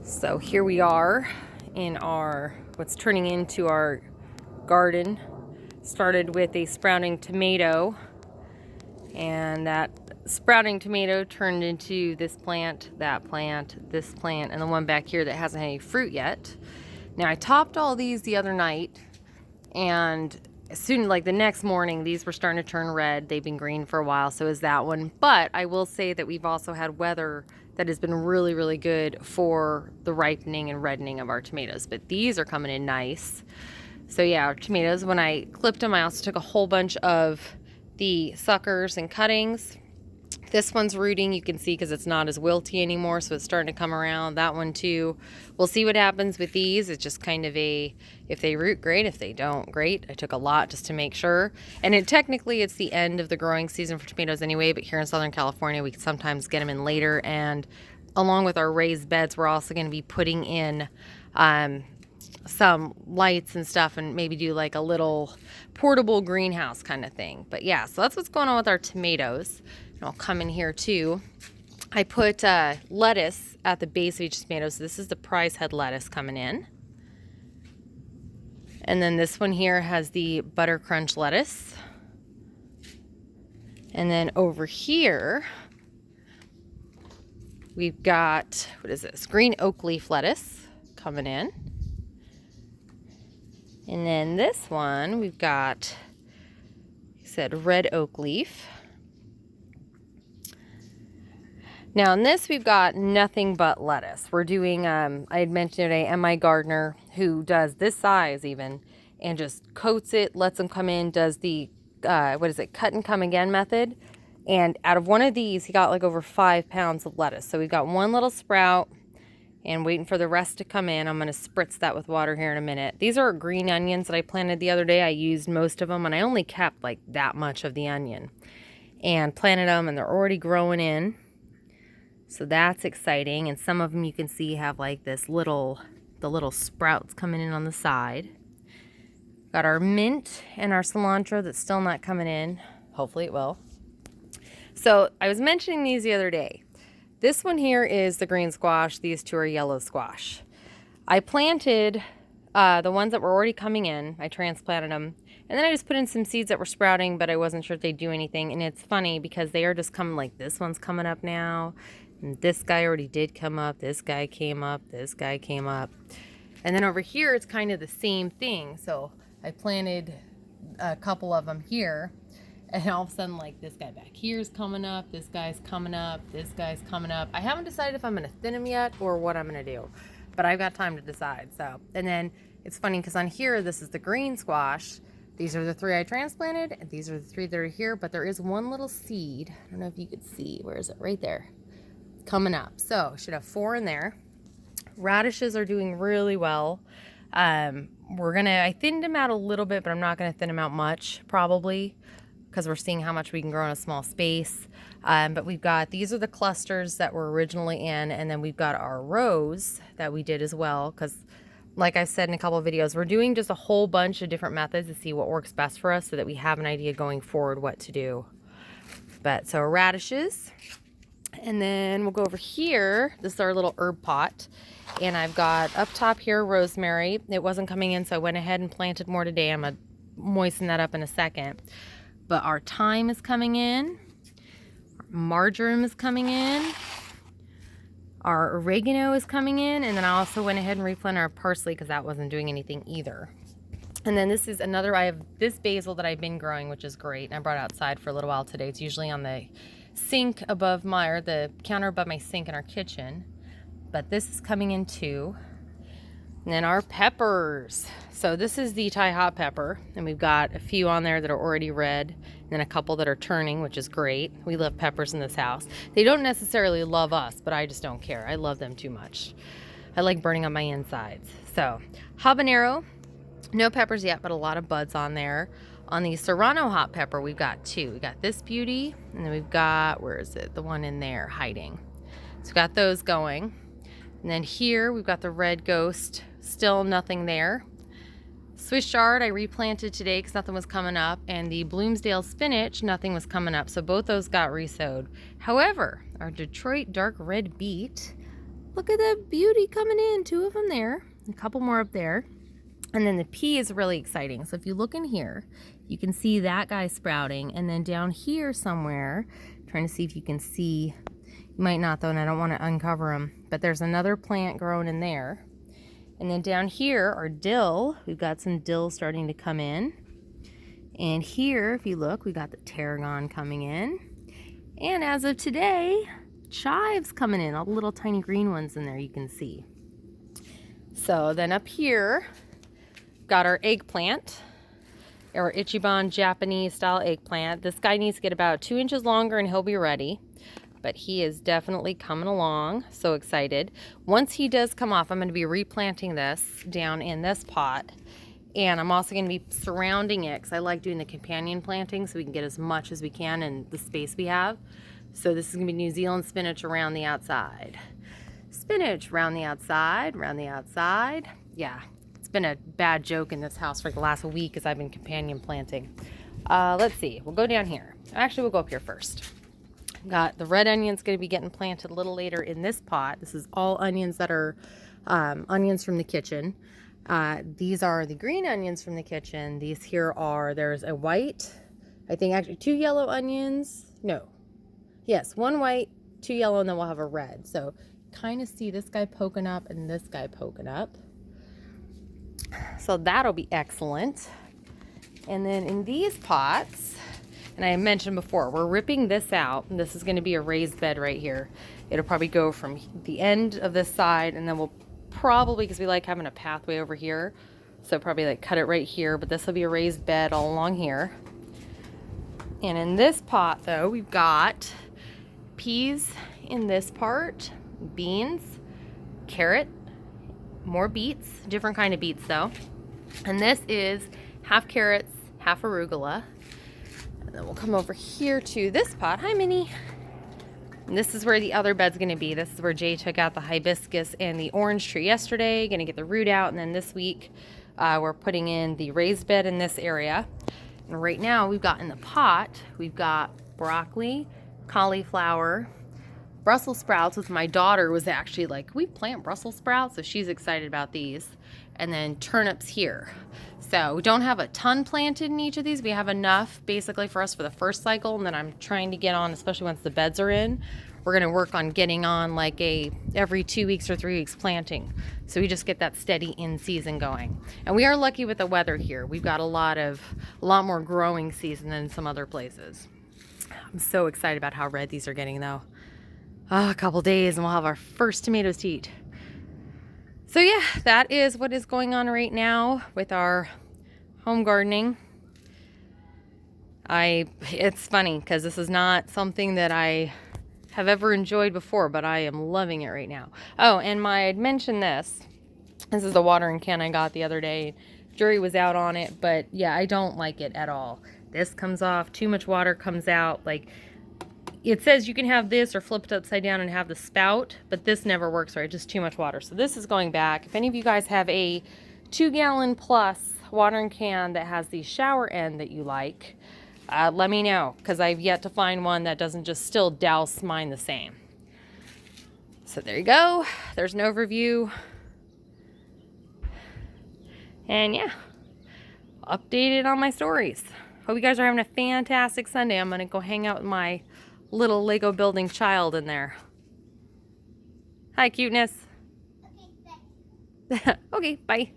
So here we are in our what's turning into our garden. Started with a sprouting tomato, and that sprouting tomato turned into this plant, that plant, this plant, and the one back here that hasn't had any fruit yet. Now I topped all these the other night, and as soon like the next morning these were starting to turn red. They've been green for a while, so is that one. But I will say that we've also had weather that has been really good for the ripening and reddening of our tomatoes, but these are coming in nice. So yeah, our tomatoes, when I clipped them, I also took a whole bunch of the suckers and cuttings. This one's rooting, you can see, because it's not as wilty anymore, so it's starting to come around. That one too. We'll see what happens with these. It's just kind of a, if they root, great. If they don't, great. I took a lot just to make sure. And technically it's the end of the growing season for tomatoes anyway, but here in Southern California, we can sometimes get them in later. And along with our raised beds, we're also going to be putting in some lights and stuff, and maybe do like a little portable greenhouse kind of thing. But yeah, so that's what's going on with our tomatoes. And I'll come in here too. I put lettuce at the base of each tomato. So this is the prize head lettuce coming in. And then this one here has the butter crunch lettuce. And then over here, we've got, what is this? Green oak leaf lettuce coming in. And then this one, we've got, like I said, red oak leaf. Now in this, we've got nothing but lettuce. We're doing, I had mentioned today, MI gardener who does this size even, and just coats it, lets them come in, does the, cut and come again method. And out of one of these, he got like over 5 pounds of lettuce. So we've got one little sprout, and waiting for the rest to come in. I'm going to spritz that with water here in a minute. These are green onions that I planted the other day. I used most of them, and I only kept like that much of the onion. And planted them, and they're already growing in. So that's exciting. And some of them you can see have like the little sprouts coming in on the side. Got our mint and our cilantro that's still not coming in. Hopefully it will. So I was mentioning these the other day. This one here is the green squash. These two are yellow squash. I planted the ones that were already coming in. I transplanted them. And then I just put in some seeds that were sprouting, but I wasn't sure if they'd do anything. And it's funny because they are just coming, like this one's coming up now. And this guy already did come up. This guy came up. This guy came up. And then over here, it's kind of the same thing. So I planted a couple of them here. And all of a sudden, like, this guy back here is coming up, this guy's coming up, this guy's coming up. I haven't decided if I'm going to thin them yet or what I'm going to do, but I've got time to decide. So, and then it's funny because on here, this is the green squash. These are the 3 I transplanted, and these are the 3 that are here, but there is one little seed. I don't know if you could see. Where is it? Right there. Coming up. So, should have 4 in there. Radishes are doing really well. I thinned them out a little bit, but I'm not going to thin them out much, probably, because we're seeing how much we can grow in a small space. But we've got, these are the clusters that were originally in, and then we've got our rows that we did as well, because like I said in a couple of videos, we're doing just a whole bunch of different methods to see what works best for us so that we have an idea going forward what to do. But so radishes, and then we'll go over here. This is our little herb pot, and I've got up top here rosemary. It wasn't coming in, so I went ahead and planted more today. I'm gonna moisten that up in a second. But our thyme is coming in, our marjoram is coming in, our oregano is coming in, and then I also went ahead and replanted our parsley because that wasn't doing anything either. And then this is another, I have this basil that I've been growing, which is great. And I brought it outside for a little while today. It's usually on the sink above or the counter above my sink in our kitchen. But this is coming in too. And then our peppers. So this is the Thai hot pepper, and we've got a few on there that are already red, and then a couple that are turning, which is great. We love peppers in this house. They don't necessarily love us, but I just don't care. I love them too much. I like burning on my insides. So habanero, no peppers yet, but a lot of buds on there. On the Serrano hot pepper, we've got 2. We got this beauty, and then we've got, where is it? The one in there hiding. So we've got those going. And then here we've got the red ghost, still nothing there. Swiss chard I replanted today because nothing was coming up, and the Bloomsdale spinach, nothing was coming up, so both those got resowed. However, our Detroit dark red beet Look at that beauty coming in. 2 of them there, a couple more up there. And then the pea is really exciting. So if you look in here, you can see that guy sprouting. And then down here somewhere, trying to see if you can see, you might not though, and I don't want to uncover them, but there's another plant growing in there. And then down here are dill. We've got some dill starting to come in. And here, if you look, we got the tarragon coming in. And as of today, chives coming in, all the little tiny green ones in there you can see. So then up here, got our eggplant, our Ichiban Japanese style eggplant. This guy needs to get about 2 inches longer and he'll be ready. But he is definitely coming along. So excited. Once he does come off, I'm going to be replanting this down in this pot. And I'm also going to be surrounding it because I like doing the companion planting so we can get as much as we can in the space we have. So this is going to be New Zealand spinach around the outside. Spinach around the outside, around the outside. Yeah, it's been a bad joke in this house for the last week as I've been companion planting. Let's see. We'll go down here. Actually, we'll go up here first. Got the red onions going to be getting planted a little later in this pot. This is all onions that are onions from the kitchen. These are the green onions from the kitchen. These here are, there's a white, I think actually 2 yellow onions. No. Yes, 1 white, 2 yellow, and then we'll have a red. So kind of see this guy poking up and this guy poking up. So that'll be excellent. And then in these pots, and I mentioned before, we're ripping this out. And this is going to be a raised bed right here. It'll probably go from the end of this side, and then we'll probably, because we like having a pathway over here, so probably like cut it right here, but this will be a raised bed all along here. And in this pot though, we've got peas in this part, beans, carrot, more beets, different kind of beets though. And this is half carrots, half arugula. And then we'll come over here to this pot. Hi, Minnie. And this is where the other bed's going to be. This is where Jay took out the hibiscus and the orange tree yesterday. Going to get the root out. And then this week, we're putting in the raised bed in this area. And right now, we've got in the pot, we've got broccoli, cauliflower, Brussels sprouts, which my daughter was actually like, we plant Brussels sprouts? So she's excited about these. And then turnips here. So we don't have a ton planted in each of these. We have enough basically for us for the first cycle. And then I'm trying to get on, especially once the beds are in, we're going to work on getting on like a every 2 weeks or 3 weeks planting. So we just get that steady in season going. And we are lucky with the weather here. We've got a lot more growing season than some other places. I'm so excited about how red these are getting though. A couple days and we'll have our first tomatoes to eat. So yeah, that is what is going on right now with our home gardening. It's funny because this is not something that I have ever enjoyed before, but I am loving it right now. Oh, and I'd mentioned this. This is the watering can I got the other day. Jury was out on it, but yeah, I don't like it at all. This comes off, too much water comes out. Like, it says you can have this or flip it upside down and have the spout, but this never works right, just too much water. So this is going back. If any of you guys have a 2-gallon plus watering can that has the shower end that you like, let me know, because I've yet to find one that doesn't just still douse mine the same. So there you go. There's an overview. And yeah, updated on my stories. Hope you guys are having a fantastic Sunday. I'm going to go hang out with my little Lego building child in there. Hi, cuteness. Okay, bye. Okay, bye.